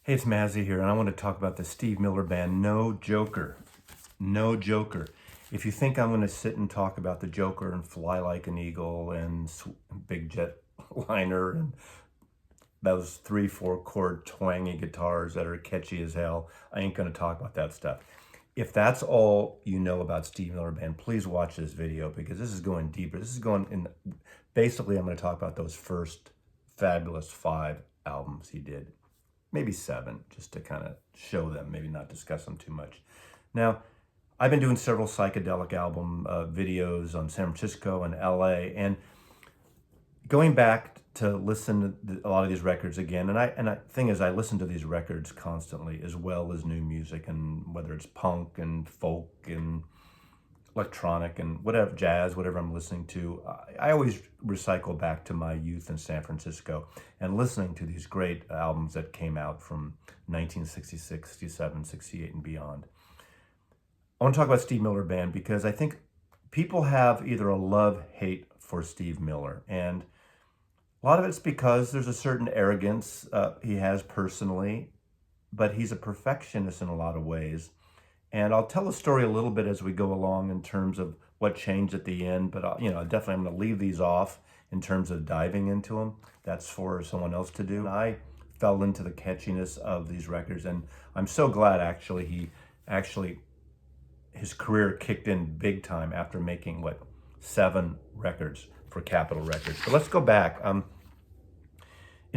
Hey, it's Mazzy here, and I want to talk about the Steve Miller Band. No joker. No joker. If you think I'm going to sit and talk about the Joker and Fly Like an Eagle and Big Jet Liner and those 3-4 chord twangy guitars that are catchy as hell, I ain't going to talk about that stuff. If that's all you know about Steve Miller Band, please watch this video because this is going deeper. This is going in. Basically, I'm going to talk about those first fabulous 5 albums he did. Maybe 7, just to kind of show them, maybe not discuss them too much. Now, I've been doing several psychedelic album videos on San Francisco and LA, and going back to listen to a lot of these records again, and the thing is, I listen to these records constantly, as well as new music, and whether it's punk and folk and electronic and whatever, jazz, whatever I'm listening to, I always recycle back to my youth in San Francisco and listening to these great albums that came out from 1966, 67, 68 and beyond. I want to talk about Steve Miller Band because I think people have either a love-hate for Steve Miller, and a lot of it's because there's a certain arrogance he has personally, but he's a perfectionist in a lot of ways. And I'll tell the story a little bit as we go along in terms of what changed at the end, but definitely I'm going to leave these off in terms of diving into them. That's for someone else to do. I fell into the catchiness of these records, and I'm so glad his career kicked in big time after making 7 records for Capitol Records. But let's go back. In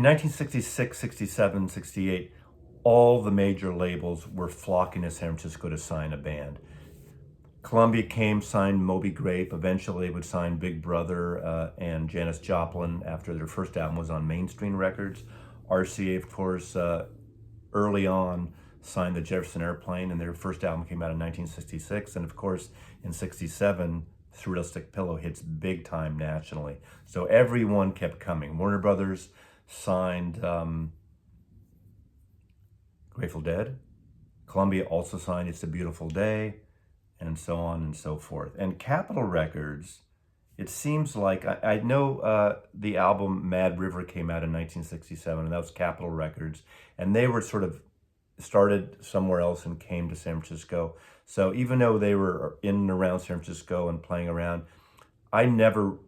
1966, 67, 68, all the major labels were flocking to San Francisco to sign a band. Columbia came, signed Moby Grape. Eventually they would sign Big Brother and Janis Joplin after their first album was on Mainstream Records. RCA, of course, early on signed the Jefferson Airplane, and their first album came out in 1966. And of course, in 67, Surrealistic Pillow hits big time nationally. So everyone kept coming. Warner Brothers signed Grateful Dead. Columbia also signed It's a Beautiful Day, and so on and so forth. And Capitol Records, it seems like, I know the album Mad River came out in 1967, and that was Capitol Records, and they were sort of started somewhere else and came to San Francisco. So even though they were in and around San Francisco and playing around, I never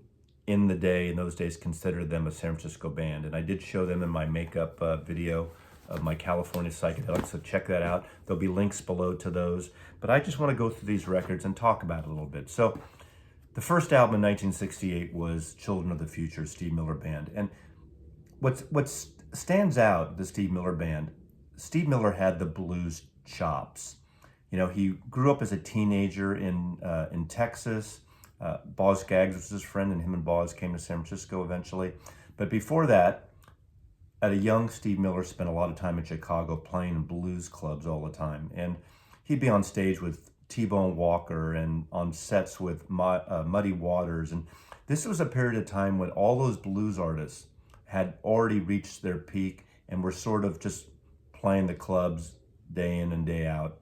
in those days considered them a San Francisco band. And I did show them in my makeup video of my California psychedelics, so check that out. There'll be links below to those. But I just want to go through these records and talk about it a little bit. So the first album in 1968 was Children of the Future, Steve Miller Band. And what stands out, the Steve Miller Band, Steve Miller had the blues chops. He grew up as a teenager in Texas. Boz Scaggs was his friend, and him and Boz came to San Francisco eventually. But before that, at a young Steve Miller spent a lot of time in Chicago playing in blues clubs all the time. And he'd be on stage with T-Bone Walker and on sets with Muddy Waters. And this was a period of time when all those blues artists had already reached their peak and were sort of just playing the clubs day in and day out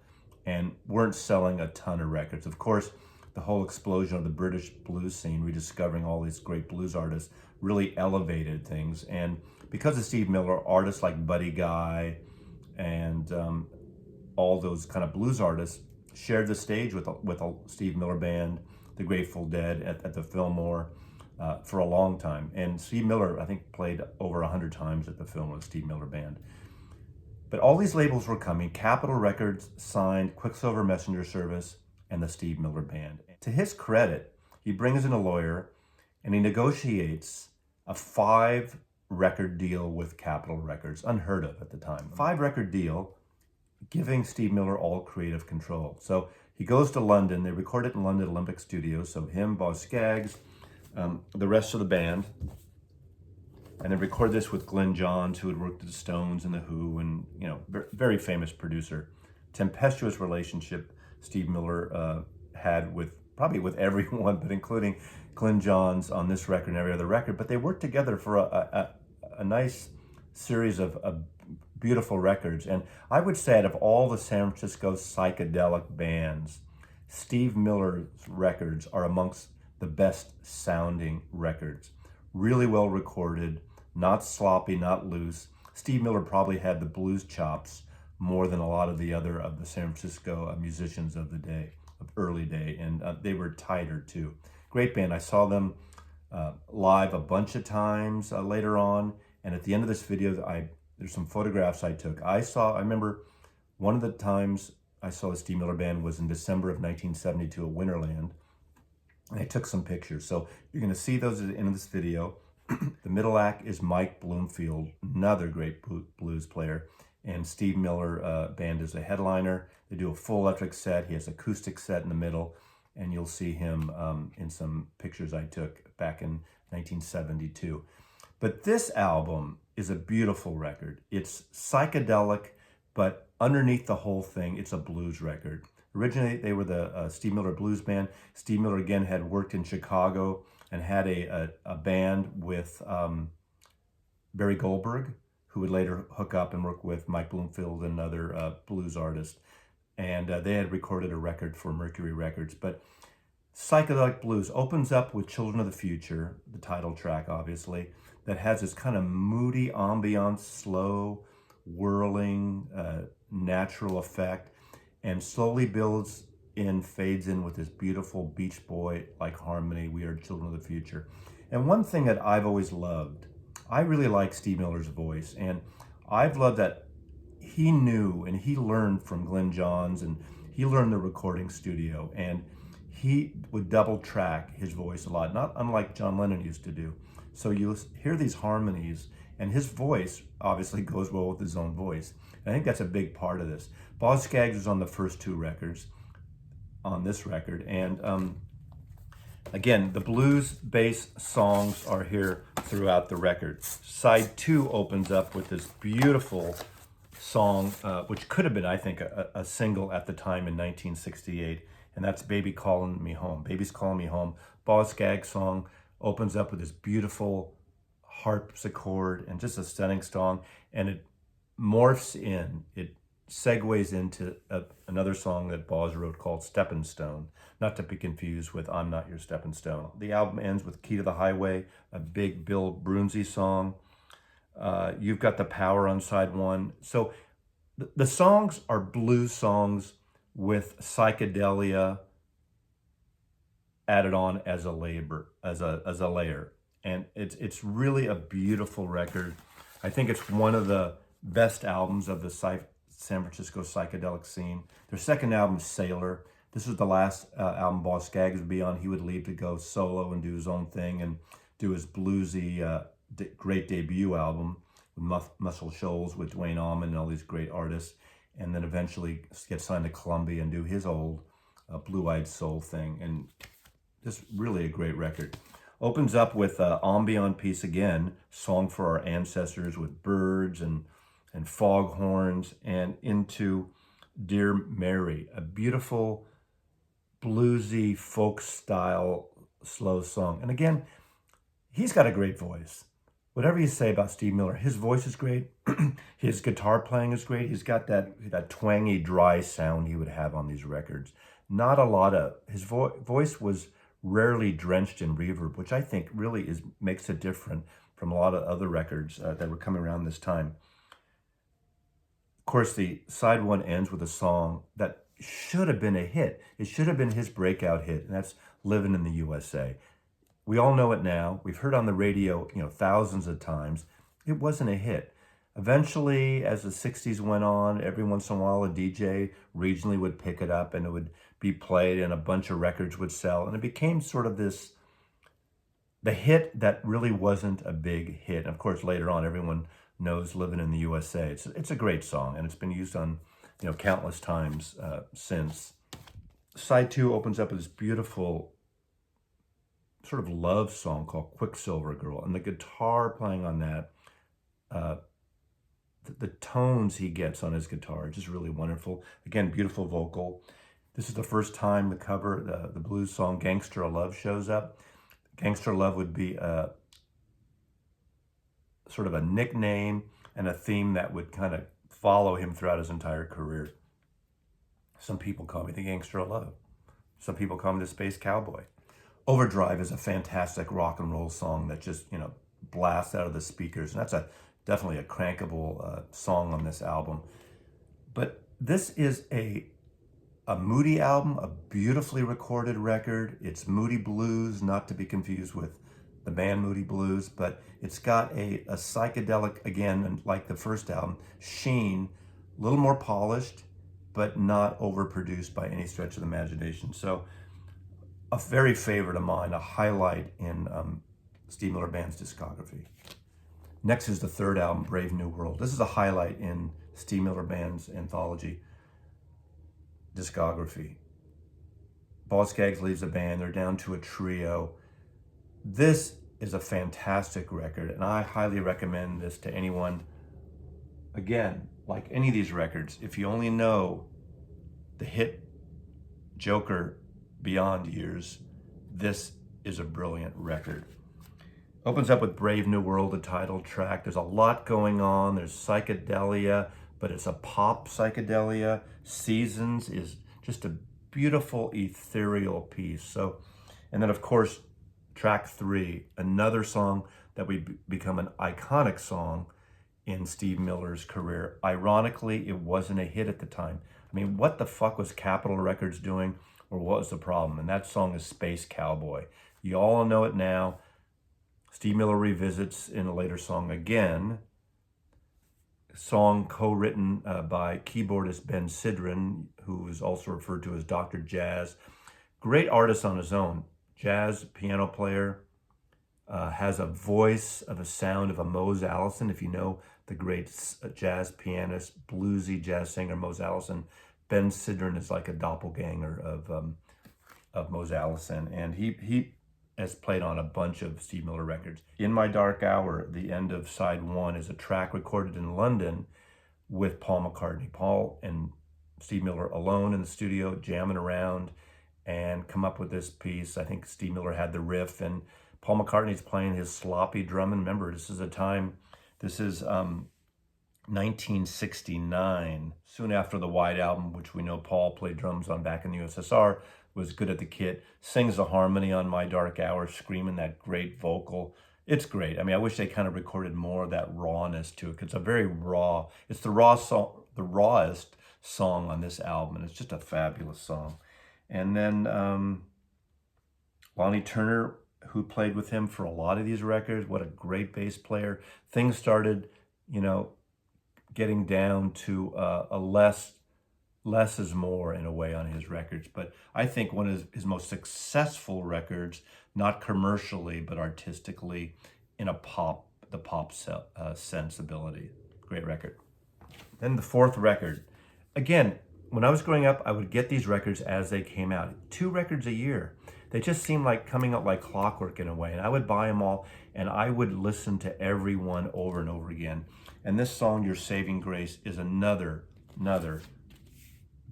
and weren't selling a ton of records. Of course, the whole explosion of the British blues scene, rediscovering all these great blues artists, really elevated things. And because of Steve Miller, artists like Buddy Guy and all those kind of blues artists shared the stage with a Steve Miller Band, the Grateful Dead at the Fillmore for a long time. And Steve Miller, I think, played over 100 times at the Fillmore with Steve Miller Band. But all these labels were coming. Capitol Records signed Quicksilver Messenger Service and the Steve Miller Band. To his credit, he brings in a lawyer and he negotiates a 5-record deal with Capitol Records, unheard of at the time. 5-record deal, giving Steve Miller all creative control. So he goes to London. They record it in London Olympic Studios. So him, Boz Scaggs, the rest of the band. And they record this with Glenn Johns, who had worked at the Stones and the Who, and very famous producer. Tempestuous relationship Steve Miller had probably with everyone, but including Glenn Johns on this record and every other record. But they worked together for a nice series of beautiful records. And I would say out of all the San Francisco psychedelic bands, Steve Miller's records are amongst the best sounding records. Really well recorded, not sloppy, not loose. Steve Miller probably had the blues chops more than a lot of the other of the San Francisco musicians of the day, of early day, and they were tighter too. Great band. I saw them live a bunch of times later on, and at the end of this video, there's some photographs I took. I remember one of the times I saw the Steve Miller Band was in December of 1972 at Winterland, and I took some pictures. So you're going to see those at the end of this video. The middle act is Mike Bloomfield, another great blues player, and Steve Miller Band is a headliner. They do a full electric set. He has an acoustic set in the middle, and you'll see him in some pictures I took back in 1972. But this album is a beautiful record. It's psychedelic, but underneath the whole thing, it's a blues record. Originally, they were the Steve Miller Blues Band. Steve Miller, again, had worked in Chicago and had a band with Barry Goldberg, who would later hook up and work with Mike Bloomfield and other blues artists. And they had recorded a record for Mercury Records. But Psychedelic Blues opens up with Children of the Future, the title track, obviously, that has this kind of moody ambiance, slow, whirling, natural effect, and slowly builds in, fades in with this beautiful Beach Boy-like harmony, We Are Children of the Future. And one thing that I've always loved, I really like Steve Miller's voice, and I've loved that he knew and he learned from Glenn Johns, and he learned the recording studio, and he would double track his voice a lot, not unlike John Lennon used to do. So you hear these harmonies, and his voice obviously goes well with his own voice. And I think that's a big part of this. Boz Scaggs was on the first two records, on this record, and again, the blues bass songs are here throughout the record. Side 2 opens up with this beautiful song, which could have been, I think, a single at the time in 1968, and that's Baby Calling Me Home. Baby's Calling Me Home. Boz Scaggs song opens up with this beautiful harpsichord and just a stunning song, and it morphs in, it segues into another song that Boz wrote called Steppin' Stone, not to be confused with I'm Not Your Steppin' Stone. The album ends with Key to the Highway, a big Bill Brunsey song. You've Got the Power on side 1. So the songs are blues songs with psychedelia added on as a layer. And it's really a beautiful record. I think it's one of the best albums of the San Francisco psychedelic scene. Their second album, Sailor. This was the last album Boz Scaggs would be on. He would leave to go solo and do his own thing and do his bluesy, great debut album with Muscle Shoals with Duane Allman and all these great artists, and then eventually get signed to Columbia and do his old blue-eyed soul thing. And just really a great record. Opens up with ambient piece again, Song for Our Ancestors with birds and foghorns, and into Dear Mary, a beautiful bluesy folk style slow song. And again, he's got a great voice. Whatever you say about Steve Miller, his voice is great. His guitar playing is great. He's got that twangy, dry sound he would have on these records. Not a lot of, his voice was rarely drenched in reverb, which I think really makes it different from a lot of other records that were coming around this time. Of course, the side 1 ends with a song that should have been a hit. It should have been his breakout hit, and that's Living in the USA. We all know it now. We've heard on the radio, thousands of times. It wasn't a hit. Eventually, as the 60s went on, every once in a while, a DJ regionally would pick it up and it would be played and a bunch of records would sell. And it became sort of the hit that really wasn't a big hit. And of course, later on, everyone knows Living in the USA. It's a great song, and it's been used on countless times since. Side 2 opens up with this beautiful sort of love song called Quicksilver Girl, and the guitar playing on that, the tones he gets on his guitar are just really wonderful. Again, beautiful vocal. This is the first time the cover, the blues song Gangster of Love shows up. Gangster of Love would be sort of a nickname and a theme that would kind of follow him throughout his entire career. Some people call me the Gangster of Love. Some people call me the Space Cowboy. Overdrive is a fantastic rock and roll song that just, blasts out of the speakers. And that's a definitely a crankable song on this album. But this is a moody album, a beautifully recorded record. It's moody blues, not to be confused with the band Moody Blues, but it's got a psychedelic, again, like the first album, sheen, a little more polished, but not overproduced by any stretch of the imagination. So a very favorite of mine, a highlight in Steve Miller Band's discography. Next is the third album, Brave New World. This is a highlight in Steve Miller Band's anthology discography. Boz Scaggs leaves the band. They're down to a trio. This is a fantastic record, and I highly recommend this to anyone. Again, like any of these records, if you only know the hit Joker Beyond Years, this is a brilliant record. Opens up with Brave New World, the title track. There's a lot going on. There's psychedelia, but it's a pop psychedelia. Seasons is just a beautiful ethereal piece. So, and then of course, track 3, another song that would become an iconic song in Steve Miller's career. Ironically, it wasn't a hit at the time. I mean, what the fuck was Capitol Records doing, or what was the problem? And that song is Space Cowboy. You all know it now. Steve Miller revisits in a later song again, a song co-written by keyboardist Ben Sidran, who is also referred to as Dr. Jazz. Great artist on his own. Jazz piano player, has a voice of a sound of a Mose Allison. If you know the great jazz pianist, bluesy jazz singer Mose Allison, Ben Sidran is like a doppelganger of Mose Allison, and he has played on a bunch of Steve Miller records. In My Dark Hour, the end of side 1, is a track recorded in London with Paul McCartney. Paul and Steve Miller alone in the studio, jamming around, and come up with this piece. I think Steve Miller had the riff, and Paul McCartney's playing his sloppy drum. And remember, this is 1969, soon after the White Album, which we know Paul played drums on back in the USSR, was good at the kit, sings a harmony on My Dark Hour, screaming that great vocal. It's great. I mean, I wish they kind of recorded more of that rawness to it, because it's a very raw, it's the rawest song on this album, and it's just a fabulous song. And then Lonnie Turner, who played with him for a lot of these records, what a great bass player. Things started, getting down to a less is more in a way on his records. But I think one of his most successful records, not commercially, but artistically, in the pop sensibility. Great record. Then the fourth record. Again, when I was growing up, I would get these records as they came out. 2 records a year. They just seemed like coming out like clockwork in a way. And I would buy them all, and I would listen to every one over and over again. And this song, Your Saving Grace, is another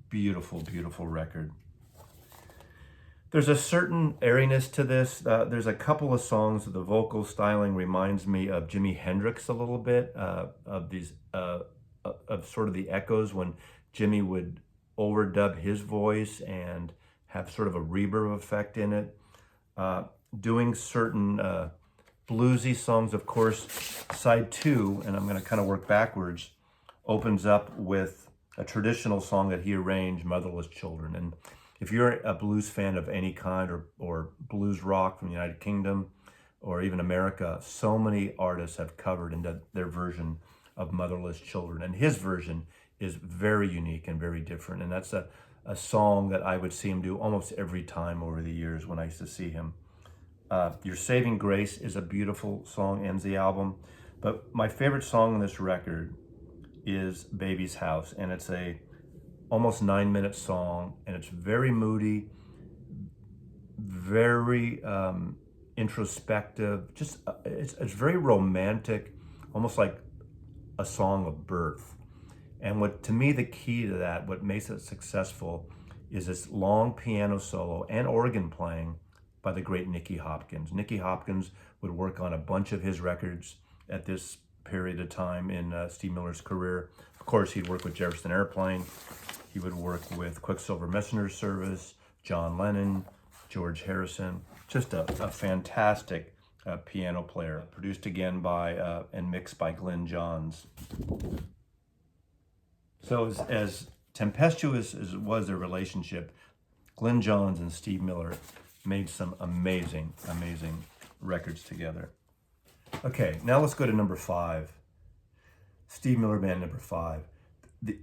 beautiful, beautiful record. There's a certain airiness to this. There's a couple of songs that the vocal styling reminds me of Jimi Hendrix a little bit, of sort of the echoes when Jimmy would overdub his voice and have sort of a reverb effect in it. Doing certain bluesy songs, of course. Side 2, and I'm going to kind of work backwards, opens up with a traditional song that he arranged, Motherless Children. And if you're a blues fan of any kind, or blues rock from the United Kingdom, or even America, so many artists have covered into their version of Motherless Children. And his version is very unique and very different. And that's a song that I would see him do almost every time over the years when I used to see him. Your Saving Grace is a beautiful song, ends the album. But my favorite song on this record is Baby's House, and it's a almost 9-minute song, and it's very moody, very introspective. Just it's very romantic, almost like a song of birth. And what, to me, the key to that, what makes it successful, is this long piano solo and organ playing by the great Nicky Hopkins. Nicky Hopkins would work on a bunch of his records at this period of time in Steve Miller's career. Of course, he'd work with Jefferson Airplane. He would work with Quicksilver Messenger Service, John Lennon, George Harrison. Just a fantastic piano player, produced again by and mixed by Glyn Johns. So as tempestuous as was their relationship, Glyn Johns and Steve Miller made some amazing, amazing records together. Okay, now let's go to number 5. Steve Miller Band number 5.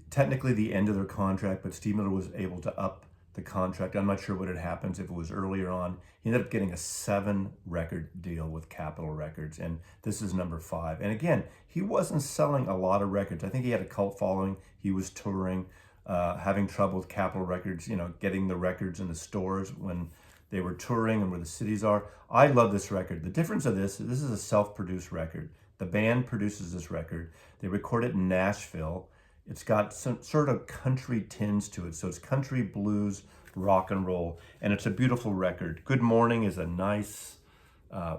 Technically the end of their contract, but Steve Miller was able to up the contract. I'm not sure what had happened, if it was earlier on. He ended up getting a 7-record deal with Capitol Records, and this is number 5. And again, he wasn't selling a lot of records. I think he had a cult following. He was touring, having trouble with Capitol Records, getting the records in the stores when they were touring and where the cities are. I love this record. The difference of this is a self-produced record. The band produces this record. They record it in Nashville. It's got some sort of country tinge to it. So it's country, blues, rock and roll. And it's a beautiful record. Good Morning is a nice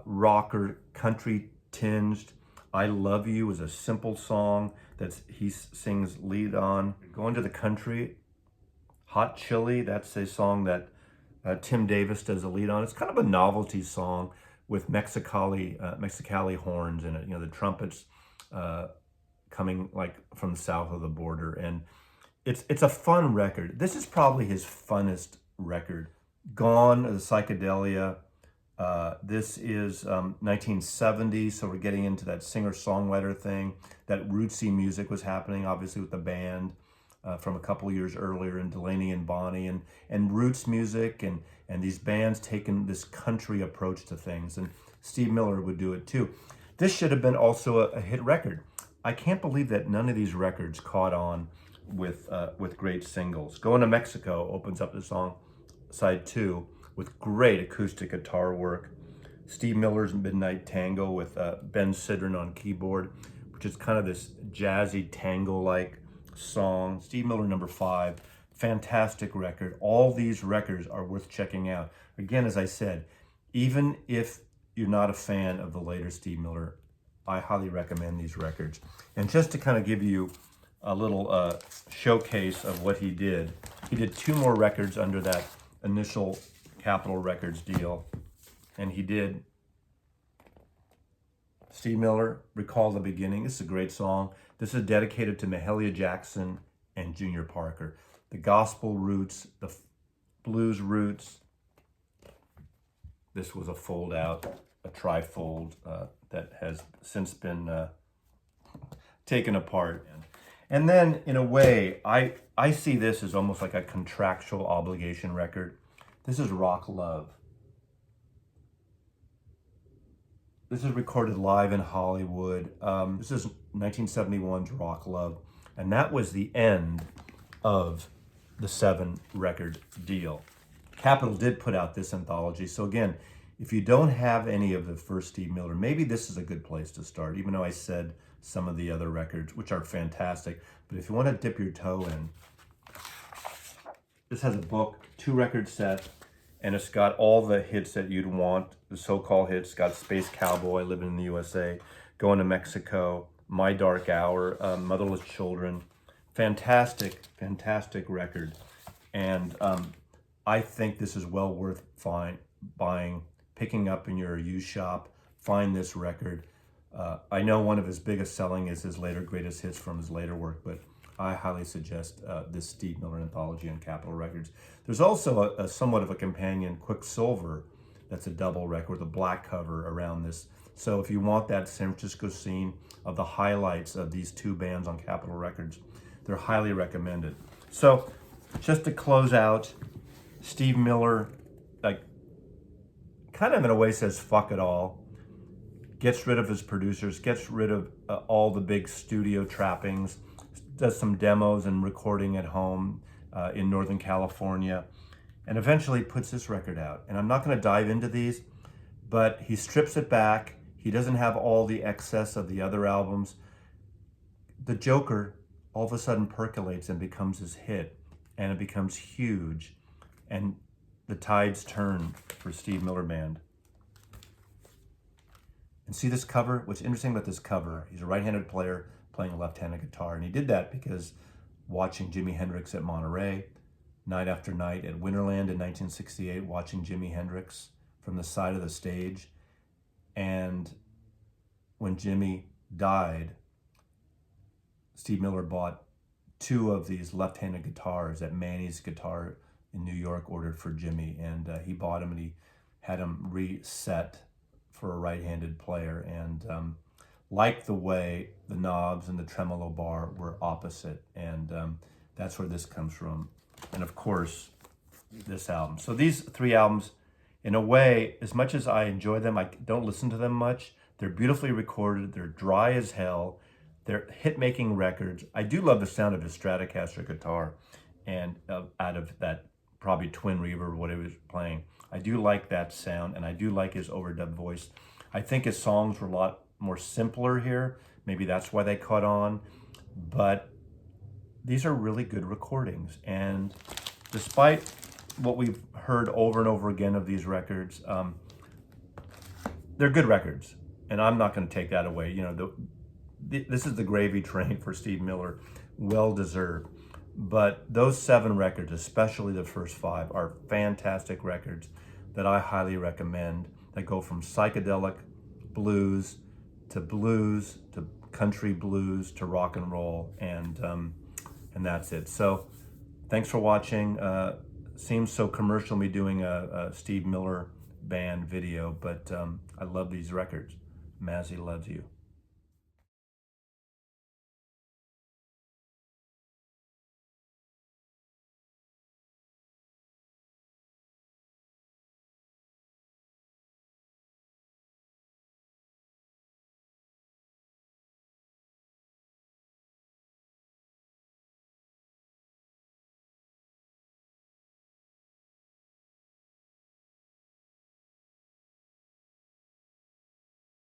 rocker, country tinged. I Love You is a simple song that he sings lead on. Going to the Country, Hot Chili, that's a song that Tim Davis does a lead on. It's kind of a novelty song with Mexicali horns in it. The trumpets coming like from south of the border, and it's a fun record. This is probably his funnest record. Gone, the Psychedelia. This is 1970, so we're getting into that singer-songwriter thing. That rootsy music was happening, obviously, with the band from a couple years earlier in Delaney and Bonnie, and roots music, and these bands taking this country approach to things, and Steve Miller would do it too. This should have been also a hit record. I can't believe that none of these records caught on with great singles. Going to Mexico opens up the song, side 2, with great acoustic guitar work. Steve Miller's Midnight Tango with Ben Sidran on keyboard, which is kind of this jazzy tango-like song. Steve Miller number 5, fantastic record. All these records are worth checking out. Again, as I said, even if you're not a fan of the later Steve Miller, I highly recommend these records. And just to kind of give you a little showcase of what he did 2 more records under that initial Capitol Records deal. And he did Steve Miller, Recall the Beginning. This is a great song. This is dedicated to Mahalia Jackson and Junior Parker. The gospel roots, the blues roots. This was a fold out, a trifold that has since been taken apart. And then, in a way, I see this as almost like a contractual obligation record. This is Rock Love. This is recorded live in Hollywood. This is 1971's Rock Love. And that was the end of the 7-record deal. Capitol did put out this anthology. So again, if you don't have any of the first Steve Miller, maybe this is a good place to start, even though I said some of the other records, which are fantastic. But if you want to dip your toe in, this has a book, 2-record set, and it's got all the hits that you'd want, the so-called hits. It's got Space Cowboy, Living in the USA, Going to Mexico, My Dark Hour, Motherless Children. Fantastic, fantastic record. And I think this is well worth buying, picking up in your used shop. Find this record. I know one of his biggest selling is his later greatest hits from his later work, but I highly suggest this Steve Miller anthology on Capitol Records. There's also a somewhat of a companion, Quicksilver, that's a double record with a black cover around this. So if you want that San Francisco scene of the highlights of these 2 bands on Capitol Records, they're highly recommended. So just to close out, Steve Miller, like, kind of in a way says fuck it all, gets rid of his producers, gets rid of all the big studio trappings, does some demos and recording at home in Northern California, and eventually puts this record out. And I'm not going to dive into these, but he strips it back. He doesn't have all the excess of the other albums. The Joker all of a sudden percolates and becomes his hit, and it becomes huge, and the tides turn for Steve Miller Band. And see this cover? What's interesting about this cover, he's a right-handed player playing a left-handed guitar, and he did that because watching Jimi Hendrix at Monterey, night after night at Winterland in 1968, watching Jimi Hendrix from the side of the stage, And when Jimmy died, Steve Miller bought 2 of these left-handed guitars that Manny's Guitar in New York ordered for Jimmy, and he bought them and he had them reset for a right-handed player, and liked the way the knobs and the tremolo bar were opposite, and that's where this comes from. And of course, this album. So these 3 albums, in a way, as much as I enjoy them, I don't listen to them much. They're beautifully recorded. They're dry as hell. They're hit-making records. I do love the sound of his Stratocaster guitar, and out of that probably twin reverb, what he was playing. I do like that sound, and I do like his overdub voice. I think his songs were a lot more simpler here. Maybe that's why they caught on. But these are really good recordings. And despite what we've heard over and over again of these records, they're good records. And I'm not going to take that away. You know, this is the gravy train for Steve Miller. Well deserved. But those 7 records, especially the first 5, are fantastic records that I highly recommend, that go from psychedelic blues to country blues to rock and roll, and that's it. So thanks for watching. Seems so commercial me doing a Steve Miller band video, but I love these records. Mazzy loves you.